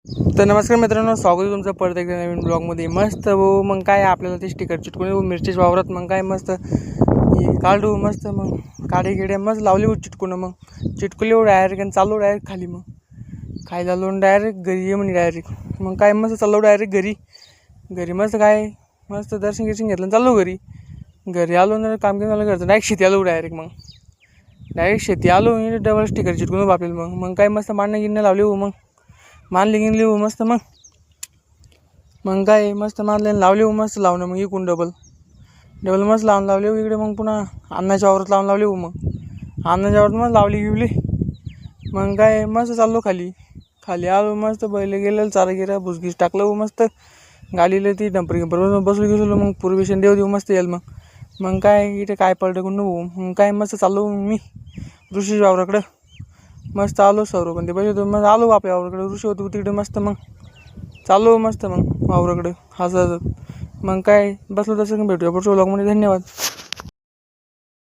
तर नमस्कार मित्रांनो, स्वागत आहे तुमचं परत एकदा नवीन ब्लॉगमध्ये. मस्त भाऊ मग काय आपल्याला ते स्टिकर चिटकून मिरचीच वावरात मग काय मस्त काढू मस्त मग काढे गिडे मस्त लावले चिटकून मग चिटकले डायरेक्ट आणि चालू डायरेक्ट खाली मग खायला लावून डायरेक्ट घरी ये म्हणे डायरेक्ट मग काय मस्त चाललो डायरेक्ट घरी मस्त काय मस्त दर्शन गिर्शन घेतलं चाललो घरी आलो ना काम केलं झालं घरचं डायरेक्ट शेती आलो डायरेक्ट शेती आलो डबल स्टिकर चिटकून आपल्याला मग काय मस्त मांडणं गिरणं लावले मग मानले गिनले मस्त मग काय मस्त मानले लावले मस्त लावणं मग इकून डबल मस्त लावले इकडे मग पुन्हा अन्नाच्या वावरात लावले मग अन्नाच्या वावरात मस्त लावली गिवली मग काय मस्त चाललो खाली आलो मस्त बैल गेलं चारा गिरा भुसगीस टाकलं मस्त गाडीला ती डंपर बसलो मग पूर्वेशन देऊ मस्त येईल मग काय इथे काय पलटं मग काय मस्त चाललो मी ऋषी वावराकडं मस्त आलो सर्व पण ते पैसे मग आलो आपल्या वावराकडे ऋषी होतो तिकडे मस्त मग चाललो मस्त मग वावराकडे हसत मग काय बसलो तसं भेटूया पुढच्या ब्लॉगमध्ये. धन्यवाद.